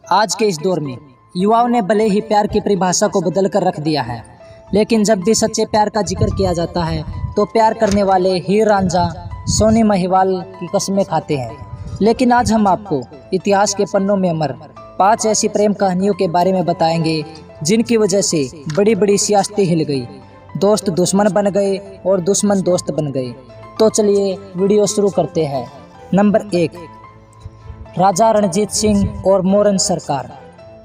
आज के इस दौर में युवाओं ने भले ही प्यार की परिभाषा को बदल कर रख दिया है, लेकिन जब भी सच्चे प्यार का जिक्र किया जाता है तो प्यार करने वाले हीर रांझा, सोनी महिवाल की कस्में खाते हैं। लेकिन आज हम आपको इतिहास के पन्नों में अमर 5 ऐसी प्रेम कहानियों के बारे में बताएंगे जिनकी वजह से बड़ी बड़ी सियासतें हिल गई, दोस्त दुश्मन बन गए और दुश्मन दोस्त बन गए। तो चलिए वीडियो शुरू करते हैं। नंबर 1, राजा रणजीत सिंह और मोरन सरकार।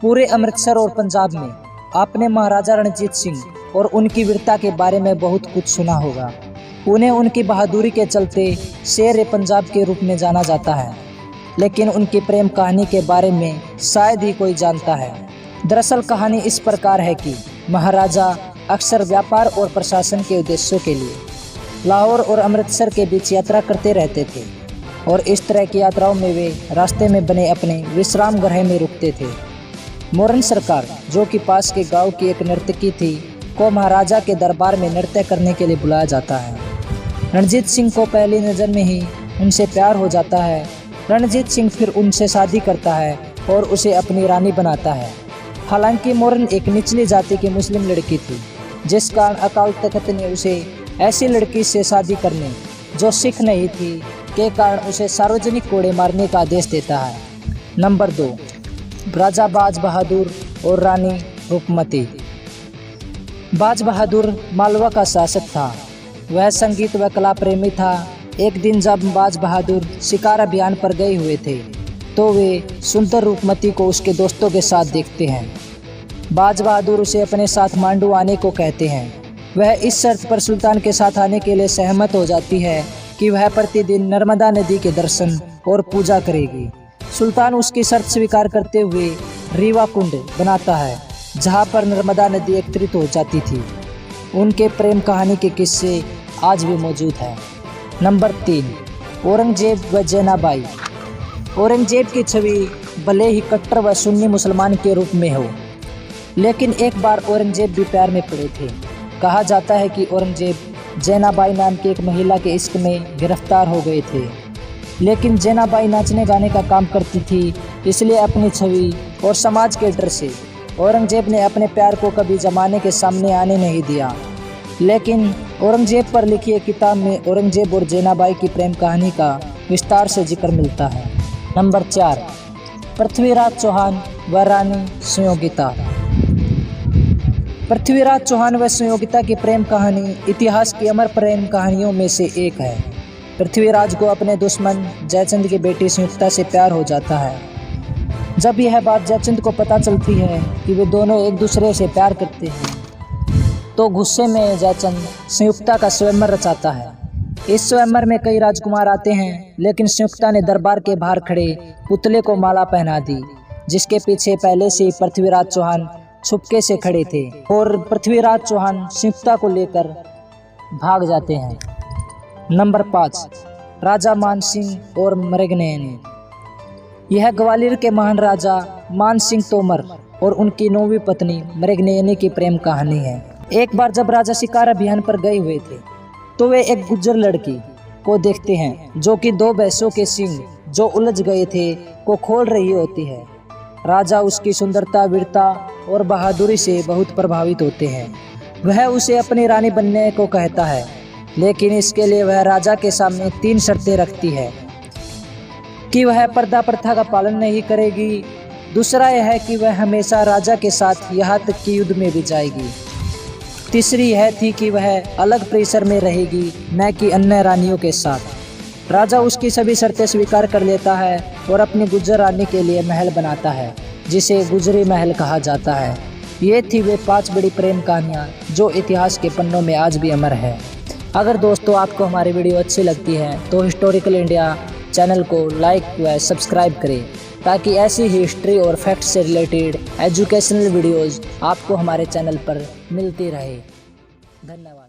पूरे अमृतसर और पंजाब में आपने महाराजा रणजीत सिंह और उनकी वीरता के बारे में बहुत कुछ सुना होगा। उन्हें उनकी बहादुरी के चलते शेर पंजाब के रूप में जाना जाता है, लेकिन उनकी प्रेम कहानी के बारे में शायद ही कोई जानता है। दरअसल कहानी इस प्रकार है कि महाराजा अक्सर व्यापार और प्रशासन के उद्देश्यों के लिए लाहौर और अमृतसर के बीच यात्रा करते रहते थे, और इस तरह की यात्राओं में वे रास्ते में बने अपने विश्राम गृह में रुकते थे। मोरन सरकार, जो कि पास के गांव की एक नर्तकी थी, को महाराजा के दरबार में नृत्य करने के लिए बुलाया जाता है। रणजीत सिंह को पहली नज़र में ही उनसे प्यार हो जाता है। रणजीत सिंह फिर उनसे शादी करता है और उसे अपनी रानी बनाता है। हालांकि मोरन एक निचली जाति की मुस्लिम लड़की थी, जिस कारण अकाल तख्त ने उसे ऐसी लड़की से शादी करने जो सिख नहीं थी के कारण उसे सार्वजनिक कोड़े मारने का आदेश देता है। नंबर 2, राजा बाज बहादुर और रानी रूपमती। बाज बहादुर मालवा का शासक था। वह संगीत व कला प्रेमी था। एक दिन जब बाज बहादुर शिकार अभियान पर गए हुए थे तो वे सुंदर रूपमती को उसके दोस्तों के साथ देखते हैं। बाज बहादुर उसे अपने साथ मांडू आने को कहते हैं। वह इस शर्त पर सुल्तान के साथ आने के लिए सहमत हो जाती है कि वह प्रतिदिन नर्मदा नदी के दर्शन और पूजा करेगी। सुल्तान उसकी शर्त स्वीकार करते हुए रीवा कुंड बनाता है, जहां पर नर्मदा नदी एकत्रित हो जाती थी। उनके प्रेम कहानी के किस्से आज भी मौजूद हैं। नंबर 3, औरंगजेब व जैनाबाई। औरंगजेब की छवि भले ही कट्टर व सुन्नी मुसलमान के रूप में हो, लेकिन एक बार औरंगजेब भी प्यार में पड़े थे। कहा जाता है कि औरंगजेब जैनाबाई नाम की एक महिला के इश्क में गिरफ्तार हो गए थे, लेकिन जैनाबाई नाचने गाने का काम करती थी, इसलिए अपनी छवि और समाज के डर से औरंगजेब ने अपने प्यार को कभी जमाने के सामने आने नहीं दिया। लेकिन औरंगजेब पर लिखी एक किताब में औरंगजेब और जैनाबाई की प्रेम कहानी का विस्तार से जिक्र मिलता है। नंबर 4, पृथ्वीराज चौहान व रानी संयोगिता। पृथ्वीराज चौहान व संयोगिता की प्रेम कहानी इतिहास की अमर प्रेम कहानियों में से एक है। पृथ्वीराज को अपने दुश्मन जयचंद की बेटी संयुक्ता से प्यार हो जाता है। जब यह बात जयचंद को पता चलती है कि वे दोनों एक दूसरे से प्यार करते हैं, तो गुस्से में जयचंद संयुक्ता का स्वयंवर रचाता है। इस स्वयंवर में कई राजकुमार आते हैं, लेकिन संयुक्ता ने दरबार के बाहर खड़े पुतले को माला पहना दी, जिसके पीछे पहले से ही पृथ्वीराज चौहान छुपके से खड़े थे, और पृथ्वीराज चौहान संयुक्ता को लेकर भाग जाते हैं। नंबर 5, राजा मान सिंह और मृगनयनी। यह ग्वालियर के महान राजा मान सिंह तोमर और उनकी 9वीं पत्नी मृगनयनी की प्रेम कहानी है। एक बार जब राजा शिकार अभियान पर गए हुए थे तो वे एक गुज्जर लड़की को देखते हैं, जो कि 2 भैंसों के सींग जो उलझ गए थे को खोल रही होती है। राजा उसकी सुंदरता, वीरता और बहादुरी से बहुत प्रभावित होते हैं। वह उसे अपनी रानी बनने को कहता है, लेकिन इसके लिए वह राजा के सामने 3 शर्तें रखती है कि वह पर्दा प्रथा का पालन नहीं करेगी। दूसरा यह है कि वह हमेशा राजा के साथ यहाँ तक कि युद्ध में भी जाएगी। तीसरी यह थी कि वह अलग परिसर में रहेगी, न कि अन्य रानियों के साथ। राजा उसकी सभी शर्तें स्वीकार कर लेता है और अपनी गुज्जर रानी के लिए महल बनाता है, जिसे गुजरी महल कहा जाता है। ये थी वे 5 बड़ी प्रेम कहानियाँ जो इतिहास के पन्नों में आज भी अमर है। अगर दोस्तों आपको हमारी वीडियो अच्छी लगती है तो हिस्टोरिकल इंडिया चैनल को लाइक व सब्सक्राइब करें, ताकि ऐसी ही हिस्ट्री और फैक्ट से रिलेटेड एजुकेशनल वीडियोज़ आपको हमारे चैनल पर मिलती रहे। धन्यवाद।